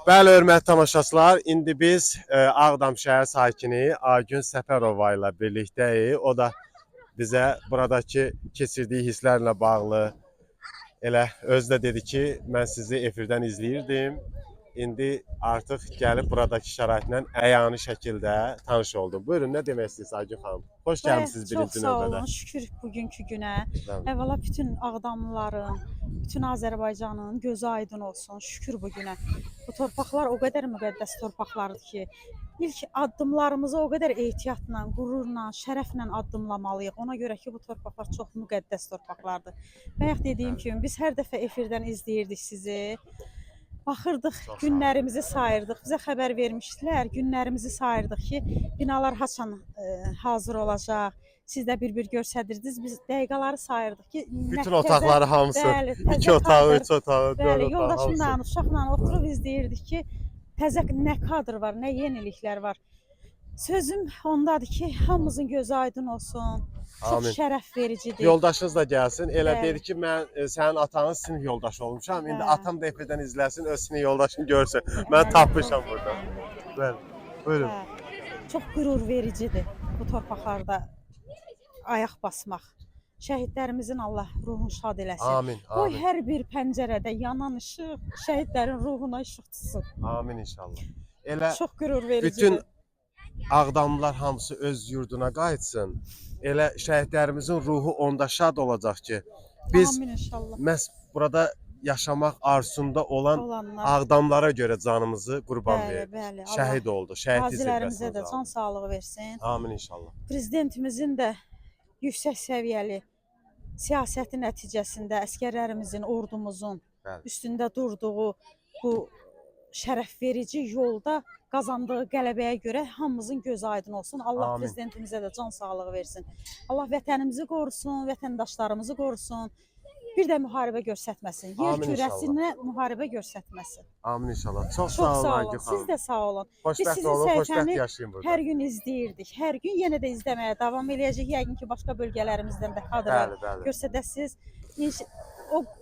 Bəli, hörmətli tamaşaçılar, indi biz Ağdam şəhər sakini Aygün Səfərova ilə birlikdəyik. O da bizə buradakı keçirdiyi hisslərlə bağlı elə özü də dedi ki, mən sizi efirdən izləyirdim. İndi artıq gəlib buradakı şəraitlə əyani şəkildə tanış oldum. Buyurun, nə demək istəyirsiniz Aygün xanım? Xoş gəlmisiniz Çox birinci sağ növbədə. olun, şükür bugünkü günə. Bəli. Əvvəla bütün Ağdamlıların, bütün Azərbaycanın gözü aydın olsun. Şükür bu günə. Bu torpaqlar o qədər müqəddəs torpaqlardır ki, ilk addımlarımızı o qədər ehtiyatla, qürurla, şərəflə addımlamalıyıq. Ona görə ki, bu torpaqlar çox müqəddəs torpaqlardır. Bayaq dediyim kimi biz hər dəfə efirdən izləyirdik sizi. Baxırdıq, günlərimizi sayırdıq. Bizə xəbər vermişdilər, günlərimizi sayırdıq ki, binalar haçan hazır olacaq. Siz də bir-bir göstərirdiniz. Biz dəqiqələri sayırdıq ki, Bütün otaqları hamısı, bəli, 2 otağı, 3 otağı, 4 bəli, otağı yoldaşımla, hamısı. uşaqla oturub izləyirdik ki, təzə nə kadr var, nə yeniliklər var. Sözüm ondadır ki, hamımızın gözü aydın olsun. Çox Amin. şərəf vericidir. Yoldaşınız da gəlsin. Elə Bəli. dedi ki, mən sənin atanın sinif yoldaşı olmuşam. İndi Bəli. atam da efirdən izləsin, öz sinif yoldaşını görsün. Mən tapmışam burada. Bəli. Buyurun. Hə, çox qürur vericidir bu torpaqlarda ayaq basmaq. Şəhidlərimizin Allah ruhunu şad eləsin. Amin, Qoy amin. hər bir pəncərədə yanan işıq şəhidlərin ruhuna işıq tutsun. Amin inşallah. Elə Çox qürur vericidir. bütün Ağdamlılar hamısı öz yurduna qayıtsın. Elə şəhidlərimizin ruhu onda şad olacaq ki, biz Amin inşallah. məhz burada yaşamaq arzusunda olan Olanlar. Ağdamlara görə canımızı qurban Bəli, verdik. bəli. Şəhid oldu, şəhid Qazilərimizə də zirvəsində. can sağlığı versin. Amin inşallah. Prezidentimizin də yüksək səviyyəli siyasəti nəticəsində əsgərlərimizin, ordumuzun Bəli. üstündə durduğu bu şərəf verici yolda qazandığı qələbəyə görə hamımızın gözü aydın olsun. Allah Amin. prezidentimizə də can sağlığı versin. Allah vətənimizi qorusun, vətəndaşlarımızı qorusun. Bir də müharibə göstərməsin. Yer Amin kürəsinə müharibə göstərməsin. Amin inşallah. Çox Çox sağ olun sağ Aygün olun. xanım. Siz də sağ olun. Biz Xoşbəxt sizin olun, xoşbəxt səhifəni yaşayın burada. hər gün izləyirdik. Hər gün yenə də izləməyə davam eləyəcək. Yəqin ki, başqa bölgələrimizdən də kadrlar Bəli, bəli. göstərəsiz.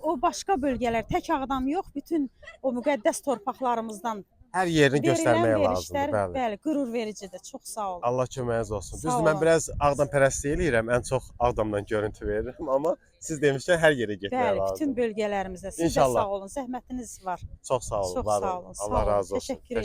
O başqa bölgələr, tək Ağdam yox, bütün o müqəddəs torpaqlarımızdan Hər yerini verilən göstərməyə verişlər, lazımdır. Bəli. bəli, qürur vericidir. Çox sağ olun. Allah köməyiniz olsun. Sağ Düzdür, mən olun. biraz Ağdam pərəstliyi eləyirəm. Ən çox Ağdamdan görüntü verirəm, amma siz demişkən hər yerə getməyə Bəli, bütün lazımdır. bölgələrimizdə. Siz də İnşallah. sağ olun. Zəhmətiniz var. Çox sağ olun, Çox var sağ olun. olun. Sağ Allah olun. razı olsun. Təşəkkür edirəm.